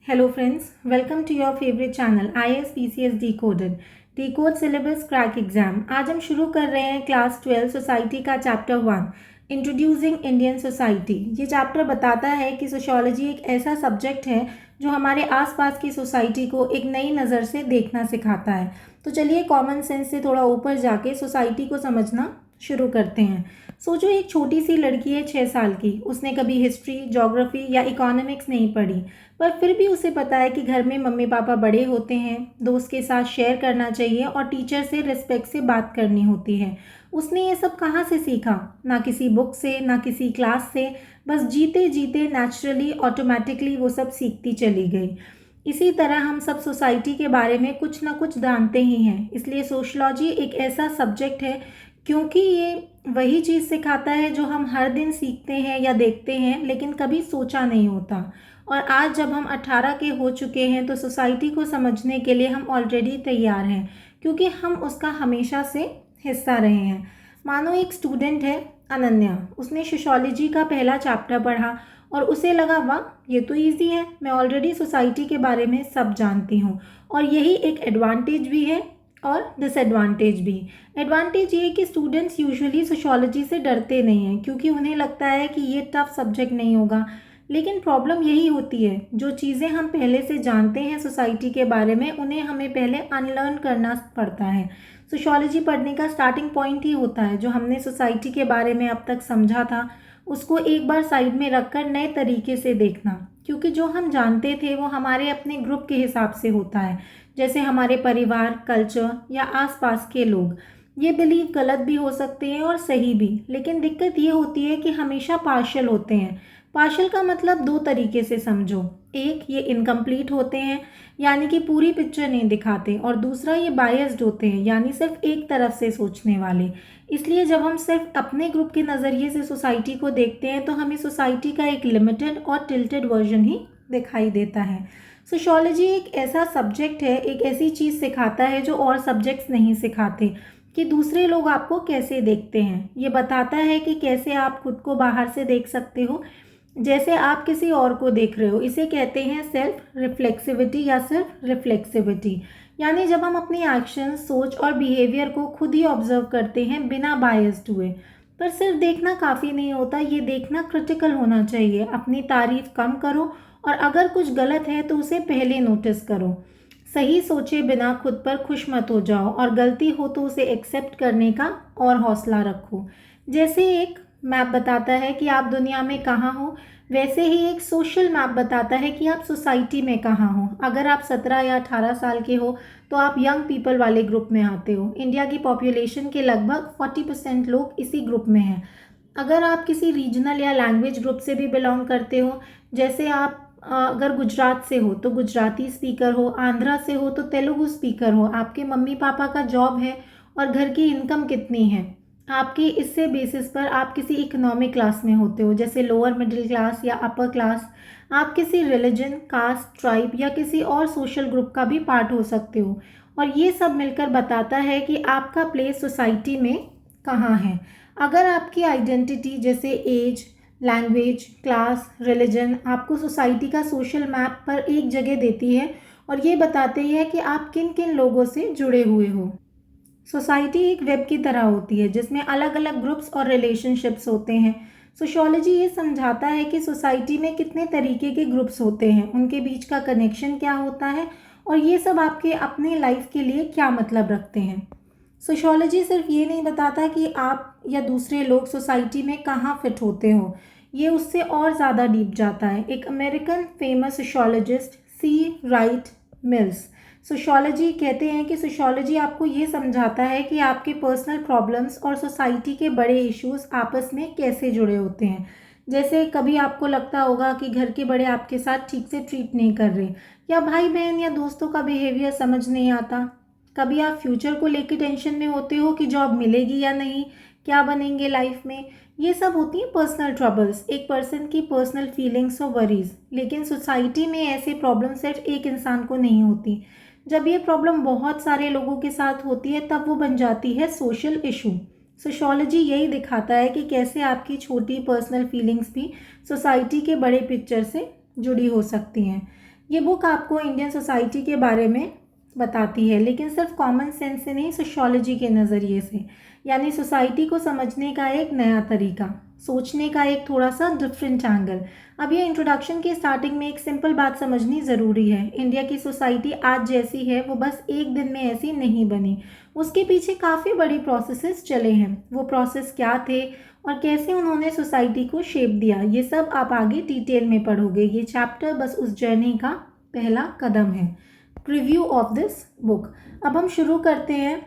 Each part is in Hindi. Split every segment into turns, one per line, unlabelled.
Hello friends, welcome to your favorite channel IAS PCS Decoded Decode Syllabus Crack Exam। आज हम शुरू कर रहे हैं क्लास 12 सोसाइटी का चैप्टर 1 इंट्रोड्यूसिंग इंडियन सोसाइटी। ये चैप्टर बताता है कि सोशियोलॉजी एक ऐसा सब्जेक्ट है जो हमारे आसपास की सोसाइटी को एक नई नज़र से देखना सिखाता है। तो चलिए कॉमन सेंस से थोड़ा ऊपर जाके सोसाइटी को समझना शुरू करते हैं। सोचो एक छोटी सी लड़की है 6 साल की, उसने कभी हिस्ट्री, ज्योग्राफी या इकोनॉमिक्स नहीं पढ़ी, पर फिर भी उसे पता है कि घर में मम्मी पापा बड़े होते हैं, दोस्त के साथ शेयर करना चाहिए और टीचर से रिस्पेक्ट से बात करनी होती है। उसने ये सब कहाँ से सीखा? ना किसी बुक से, ना किसी क्लास से, बस जीते जीते नेचुरली ऑटोमेटिकली वो सब सीखती चली गई। इसी तरह हम सब सोसाइटी के बारे में कुछ ना कुछ जानते ही हैं। इसलिए सोशलॉजी एक ऐसा सब्जेक्ट है क्योंकि ये वही चीज़ सिखाता है जो हम हर दिन सीखते हैं या देखते हैं लेकिन कभी सोचा नहीं होता। और आज जब हम 18 के हो चुके हैं तो सोसाइटी को समझने के लिए हम ऑलरेडी तैयार हैं क्योंकि हम उसका हमेशा से हिस्सा रहे हैं। मानो एक स्टूडेंट है अनन्या, उसने सोशियोलॉजी का पहला चैप्टर पढ़ा और उसे लगा वाह ये तो ईजी है, मैं ऑलरेडी सोसाइटी के बारे में सब जानती हूँ। और यही एक एडवांटेज भी है और डिसएडवांटेज भी। एडवांटेज ये है कि स्टूडेंट्स यूजुअली सोशियोलॉजी से डरते नहीं हैं क्योंकि उन्हें लगता है कि ये टफ सब्जेक्ट नहीं होगा। लेकिन प्रॉब्लम यही होती है, जो चीज़ें हम पहले से जानते हैं सोसाइटी के बारे में उन्हें हमें पहले अनलर्न करना पड़ता है। सोशियोलॉजी पढ़ने का स्टार्टिंग पॉइंट ही होता है जो हमने सोसाइटी के बारे में अब तक समझा था उसको एक बार साइड में रखकर नए तरीके से देखना, क्योंकि जो हम जानते थे वो हमारे अपने ग्रुप के हिसाब से होता है, जैसे हमारे परिवार, कल्चर या आसपास के लोग। ये बिलीव गलत भी हो सकते हैं और सही भी, लेकिन दिक्कत ये होती है कि हमेशा पार्शियल होते हैं। पार्शियल का मतलब दो तरीके से समझो, एक ये इनकम्प्लीट होते हैं यानी कि पूरी पिक्चर नहीं दिखाते, और दूसरा ये बायस्ड होते हैं यानी सिर्फ एक तरफ से सोचने वाले। इसलिए जब हम सिर्फ अपने ग्रुप के नज़रिए से सोसाइटी को देखते हैं तो हमें सोसाइटी का एक लिमिटेड और टिल्टेड वर्जन ही दिखाई देता है। सोशियोलॉजी एक ऐसा सब्जेक्ट है, एक ऐसी चीज़ सिखाता है जो और सब्जेक्ट्स नहीं सिखाते, कि दूसरे लोग आपको कैसे देखते हैं। ये बताता है कि कैसे आप खुद को बाहर से देख सकते हो जैसे आप किसी और को देख रहे हो। इसे कहते हैं सेल्फ रिफ्लेक्सिविटी या सिर्फ रिफ्लेक्सिविटी, यानी जब हम अपनी एक्शन, सोच और बिहेवियर को खुद ही ऑब्जर्व करते हैं बिना बायस्ड हुए। पर सिर्फ देखना काफ़ी नहीं होता, ये देखना क्रिटिकल होना चाहिए। अपनी तारीफ कम करो और अगर कुछ गलत है तो उसे पहले नोटिस करो। सही सोचे बिना खुद पर खुश मत हो जाओ और गलती हो तो उसे एक्सेप्ट करने का और हौसला रखो। जैसे एक मैप बताता है कि आप दुनिया में कहाँ हो, वैसे ही एक सोशल मैप बताता है कि आप सोसाइटी में कहाँ हो। अगर आप 17 या 18 साल के हो तो आप यंग पीपल वाले ग्रुप में आते हो। इंडिया की पॉपुलेशन के लगभग 40% लोग इसी ग्रुप में हैं। अगर आप किसी रीजनल या लैंग्वेज ग्रुप से भी बिलोंग करते हो, जैसे आप अगर गुजरात से हो तो गुजराती स्पीकर हो, आंध्रा से हो तो तेलुगु स्पीकर हो, आपके मम्मी पापा का जॉब है और घर की इनकम कितनी है, आपके इससे बेसिस पर आप किसी इकोनॉमिक क्लास में होते हो, जैसे लोअर मिडिल क्लास या अपर क्लास। आप किसी रिलीजन, कास्ट, ट्राइब या किसी और सोशल ग्रुप का भी पार्ट हो सकते हो। और ये सब मिलकर बताता है कि आपका प्लेस सोसाइटी में कहाँ है। अगर आपकी आइडेंटिटी जैसे एज, लैंग्वेज, क्लास, रिलीजन आपको सोसाइटी का सोशल मैप पर एक जगह देती है और ये बताती है कि आप किन किन लोगों से जुड़े हुए हो। सोसाइटी एक वेब की तरह होती है जिसमें अलग अलग ग्रुप्स और रिलेशनशिप्स होते हैं। सोशियोलॉजी ये समझाता है कि सोसाइटी में कितने तरीके के ग्रुप्स होते हैं, उनके बीच का कनेक्शन क्या होता है और ये सब आपके अपने लाइफ के लिए क्या मतलब रखते हैं। सोशियोलॉजी सिर्फ ये नहीं बताता कि आप या दूसरे लोग सोसाइटी में कहाँ फिट होते हो, ये उससे और ज़्यादा डीप जाता है। एक अमेरिकन फेमस सोशियोलॉजिस्ट सी राइट मिल्स सोशियोलॉजी कहते हैं कि सोशियोलॉजी आपको ये समझाता है कि आपके पर्सनल प्रॉब्लम्स और सोसाइटी के बड़े इश्यूज आपस में कैसे जुड़े होते हैं। जैसे कभी आपको लगता होगा कि घर के बड़े आपके साथ ठीक से ट्रीट नहीं कर रहे, या भाई बहन या दोस्तों का बिहेवियर समझ नहीं आता। कभी आप फ्यूचर को लेकर टेंशन में होते हो कि जॉब मिलेगी या नहीं, क्या बनेंगे लाइफ में। ये सब होती हैं पर्सनल ट्रबल्स, एक पर्सन की पर्सनल फीलिंग्स और वरीज। लेकिन सोसाइटी में ऐसे प्रॉब्लम सिर्फ एक इंसान को नहीं होती। जब ये प्रॉब्लम बहुत सारे लोगों के साथ होती है तब वो बन जाती है सोशल इशू। सोशियोलॉजी यही दिखाता है कि कैसे आपकी छोटी पर्सनल फीलिंग्स भी सोसाइटी के बड़े पिक्चर से जुड़ी हो सकती हैं। ये बुक आपको इंडियन सोसाइटी के बारे में बताती है, लेकिन सिर्फ कॉमन सेंस से नहीं, सोशियोलॉजी के नज़रिए से, यानी सोसाइटी को समझने का एक नया तरीका, सोचने का एक थोड़ा सा डिफरेंट एंगल। अब ये इंट्रोडक्शन की स्टार्टिंग में एक सिंपल बात समझनी ज़रूरी है। इंडिया की सोसाइटी आज जैसी है वो बस एक दिन में ऐसी नहीं बनी, उसके पीछे काफ़ी बड़ी प्रोसेसेस चले हैं। वो प्रोसेस क्या थे और कैसे उन्होंने सोसाइटी को शेप दिया, ये सब आप आगे डिटेल में पढ़ोगे। ये चैप्टर बस उस जर्नी का पहला कदम है। Review of this book. अब हम शुरू करते हैं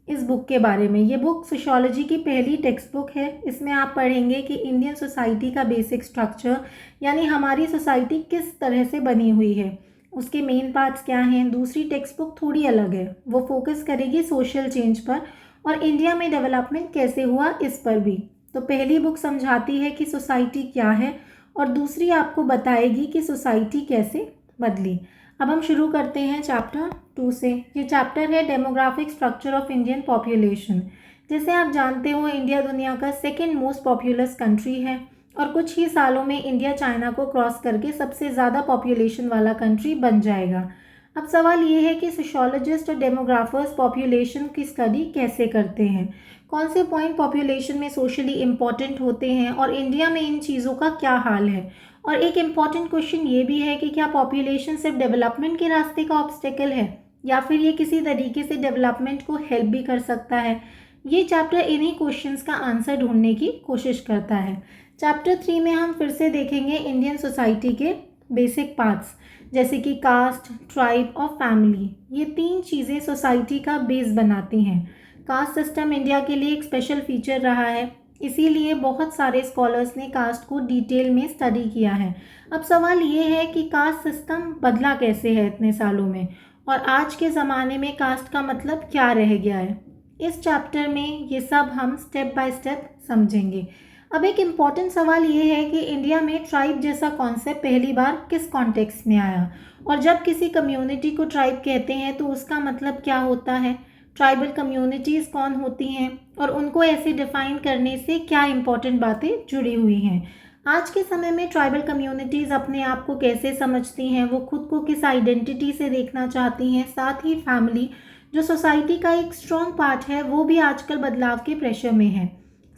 इस बुक के बारे में। ये बुक सोशियोलॉजी की पहली टेक्स्ट बुक है। इसमें आप पढ़ेंगे कि इंडियन सोसाइटी का बेसिक स्ट्रक्चर, यानी हमारी सोसाइटी किस तरह से बनी हुई है, उसके मेन पार्ट्स क्या हैं। दूसरी टेक्स्ट बुक थोड़ी अलग है, वो फोकस करेगी सोशल चेंज पर और इंडिया में डेवलपमेंट कैसे हुआ इस पर भी। तो पहली बुक समझाती है कि सोसाइटी क्या है और दूसरी आपको बताएगी कि सोसाइटी कैसे बदली। अब हम शुरू करते हैं चैप्टर 2 से। ये चैप्टर है demographic structure of Indian population. जैसे आप जानते हो, इंडिया दुनिया का सेकेंड मोस्ट पॉपुलस कंट्री है और कुछ ही सालों में इंडिया चाइना को क्रॉस करके सबसे ज़्यादा पॉपुलेशन वाला कंट्री बन जाएगा। अब सवाल ये है कि सोशियोलॉजिस्ट और डेमोग्राफर्स पॉपुलेशन की स्टडी कैसे करते हैं, कौन से पॉइंट पॉपुलेशन में सोशली इम्पॉर्टेंट होते हैं और इंडिया में इन चीज़ों का क्या हाल है। और एक इम्पॉर्टेंट क्वेश्चन ये भी है कि क्या पॉपुलेशन सिर्फ डेवलपमेंट के रास्ते का ऑब्स्टेकल है या फिर ये किसी तरीके से डेवलपमेंट को हेल्प भी कर सकता है। ये चैप्टर इन्हीं क्वेश्चंस का आंसर ढूंढने की कोशिश करता है। चैप्टर 3 में हम फिर से देखेंगे इंडियन सोसाइटी के बेसिक पार्ट्स, जैसे कि कास्ट, ट्राइब और फैमिली। ये 3 चीज़ें सोसाइटी का बेस बनाती हैं। कास्ट सिस्टम इंडिया के लिए एक स्पेशल फीचर रहा है, इसीलिए बहुत सारे स्कॉलर्स ने कास्ट को डिटेल में स्टडी किया है। अब सवाल ये है कि कास्ट सिस्टम बदला कैसे है इतने सालों में और आज के ज़माने में कास्ट का मतलब क्या रह गया है। इस चैप्टर में ये सब हम स्टेप बाय स्टेप समझेंगे। अब एक इम्पॉर्टेंट सवाल ये है कि इंडिया में ट्राइब जैसा कॉन्सेप्ट पहली बार किस कॉन्टेक्स्ट में आया और जब किसी कम्युनिटी को ट्राइब कहते हैं तो उसका मतलब क्या होता है, ट्राइबल कम्युनिटीज़ कौन होती हैं और उनको ऐसे डिफ़ाइन करने से क्या इम्पॉर्टेंट बातें जुड़ी हुई हैं। आज के समय में ट्राइबल कम्युनिटीज़ अपने आप को कैसे समझती हैं, वो खुद को किस आइडेंटिटी से देखना चाहती हैं। साथ ही फैमिली, जो सोसाइटी का एक स्ट्रॉन्ग पार्ट है, वो भी आजकल बदलाव के प्रेशर में है।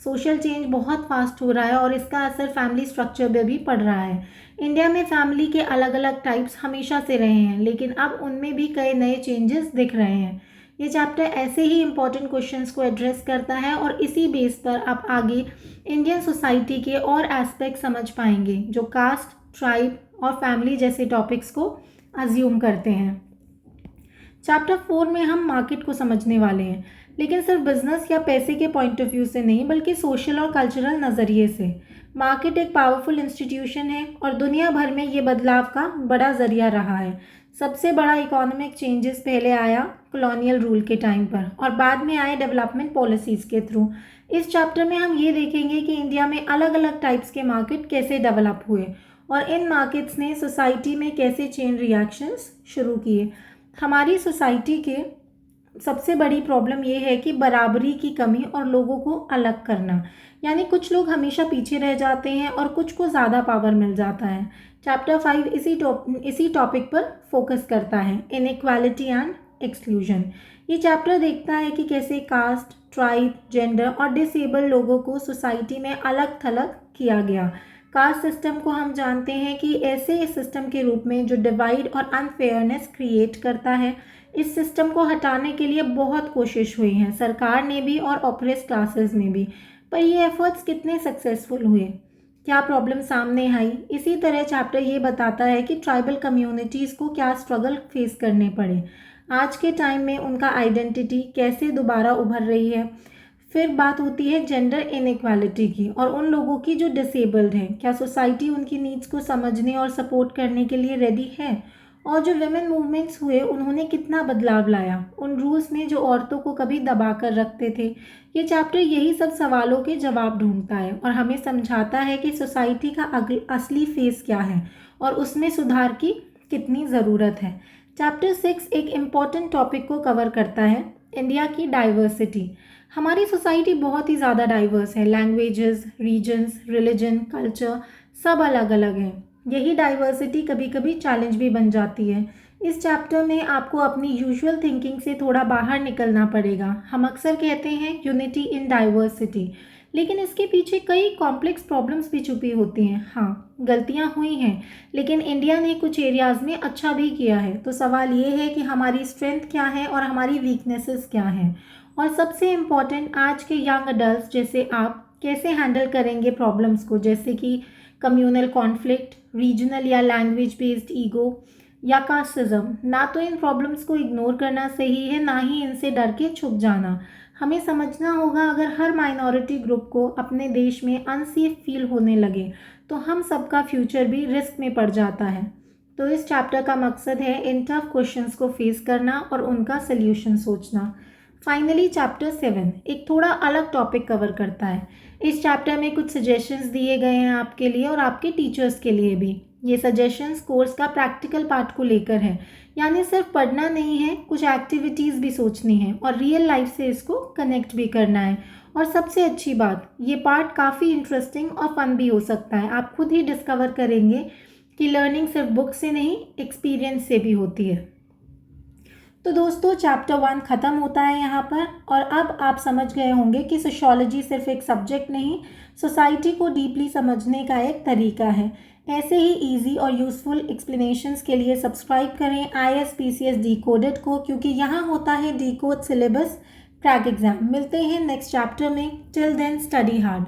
सोशल चेंज बहुत फास्ट हो रहा है और इसका असर फैमिली स्ट्रक्चर पे भी पड़ रहा है। इंडिया में फैमिली के अलग अलग टाइप्स हमेशा से रहे हैं, लेकिन अब उनमें भी कई नए चेंजेस दिख रहे हैं। ये चैप्टर ऐसे ही इम्पॉर्टेंट क्वेश्चंस को एड्रेस करता है और इसी बेस पर आप आगे इंडियन सोसाइटी के और एस्पेक्ट समझ पाएंगे जो कास्ट, ट्राइब और फैमिली जैसे टॉपिक्स को अज्यूम करते हैं। चैप्टर 4 में हम मार्केट को समझने वाले हैं, लेकिन सिर्फ बिजनेस या पैसे के पॉइंट ऑफ व्यू से नहीं, बल्कि सोशल और कल्चरल नज़रिए से। मार्केट एक पावरफुल इंस्टीट्यूशन है और दुनिया भर में ये बदलाव का बड़ा जरिया रहा है। सबसे बड़ा इकोनॉमिक चेंजेस पहले आया कॉलोनियल रूल के टाइम पर और बाद में आए डेवलपमेंट पॉलिसीज़ के थ्रू। इस चैप्टर में हम ये देखेंगे कि इंडिया में अलग अलग टाइप्स के मार्केट कैसे डेवलप हुए और इन मार्केट्स ने सोसाइटी में कैसे चेन रिएक्शंस शुरू किए। हमारी सोसाइटी के सबसे बड़ी प्रॉब्लम ये है कि बराबरी की कमी और लोगों को अलग करना, यानी कुछ लोग हमेशा पीछे रह जाते हैं और कुछ को ज़्यादा पावर मिल जाता है। चैप्टर 5 इसी टॉपिक पर फोकस करता है, इनइक्वालिटी एंड एक्सक्लूजन। ये चैप्टर देखता है कि कैसे कास्ट, ट्राइब, जेंडर और डिसेबल लोगों को सोसाइटी में अलग थलग किया गया। कास्ट सिस्टम को हम जानते हैं कि ऐसे सिस्टम के रूप में जो डिवाइड और अनफेयरनेस क्रिएट करता है। इस सिस्टम को हटाने के लिए बहुत कोशिश हुई है, सरकार ने भी और ऑप्रेस क्लासेस ने भी, पर ये एफर्ट्स कितने सक्सेसफुल हुए, क्या प्रॉब्लम सामने आई। इसी तरह चैप्टर ये बताता है कि ट्राइबल कम्युनिटीज़ को क्या स्ट्रगल फेस करने पड़े, आज के टाइम में उनका आइडेंटिटी कैसे दोबारा उभर रही है। फिर बात होती है जेंडर इनइक्वालिटी की और उन लोगों की जो डिसेबल्ड हैं, क्या सोसाइटी उनकी नीड्स को समझने और सपोर्ट करने के लिए रेडी है। और जो विमेन मूवमेंट्स हुए, उन्होंने कितना बदलाव लाया उन रूल्स में जो औरतों को कभी दबा कर रखते थे। ये चैप्टर यही सब सवालों के जवाब ढूंढता है और हमें समझाता है कि सोसाइटी का असली फेस क्या है और उसमें सुधार की कितनी ज़रूरत है। चैप्टर 6 एक इम्पॉर्टेंट टॉपिक को कवर करता है, इंडिया की डाइवर्सिटी। हमारी सोसाइटी बहुत ही ज़्यादा डाइवर्स है, लैंग्वेजेस, रीजन्स, रिलीजन, कल्चर सब अलग अलग हैं। यही डाइवर्सिटी कभी कभी चैलेंज भी बन जाती है। इस चैप्टर में आपको अपनी यूजुअल थिंकिंग से थोड़ा बाहर निकलना पड़ेगा। हम अक्सर कहते हैं यूनिटी इन डाइवर्सिटी, लेकिन इसके पीछे कई कॉम्प्लेक्स प्रॉब्लम्स भी छुपी होती हैं। हाँ, गलतियाँ हुई हैं, लेकिन इंडिया ने कुछ एरियाज़ में अच्छा भी किया है। तो सवाल ये है कि हमारी स्ट्रेंथ क्या है और हमारी वीकनेसेस क्या हैं, और सबसे इम्पॉर्टेंट आज के यंग अडल्ट जैसे आप कैसे हैंडल करेंगे प्रॉब्लम्स को, जैसे कि कम्युनल कॉन्फ्लिक्ट, रीजनल या लैंग्वेज बेस्ड ईगो या कास्टिज्म। ना तो इन प्रॉब्लम्स को इग्नोर करना सही है, ना ही इनसे डर के छुप जाना। हमें समझना होगा, अगर हर माइनॉरिटी ग्रुप को अपने देश में अनसेफ फील होने लगे तो हम सबका फ्यूचर भी रिस्क में पड़ जाता है। तो इस चैप्टर का मकसद है इन टफ क्वेश्चंस को फेस करना और उनका सल्यूशन सोचना। फाइनली चैप्टर 7 एक थोड़ा अलग टॉपिक कवर करता है। इस चैप्टर में कुछ सजेशंस दिए गए हैं आपके लिए और आपके टीचर्स के लिए भी। ये सजेशंस कोर्स का प्रैक्टिकल पार्ट को लेकर है, यानी सिर्फ पढ़ना नहीं है, कुछ एक्टिविटीज़ भी सोचनी है और रियल लाइफ से इसको कनेक्ट भी करना है। और सबसे अच्छी बात, ये पार्ट काफ़ी इंटरेस्टिंग और फन भी हो सकता है। आप खुद ही डिस्कवर करेंगे कि लर्निंग सिर्फ बुक से नहीं, एक्सपीरियंस से भी होती है। तो दोस्तों, चैप्टर 1 ख़त्म होता है यहाँ पर, और अब आप समझ गए होंगे कि सोशियोलॉजी सिर्फ एक सब्जेक्ट नहीं, सोसाइटी को डीपली समझने का एक तरीका है। ऐसे ही इजी और यूज़फुल एक्सप्लेनेशंस के लिए सब्सक्राइब करें ISPCS Decoded को, क्योंकि यहाँ होता है डिकोड सिलेबस क्रैक एग्जाम। मिलते हैं नेक्स्ट चैप्टर में। Till then study hard.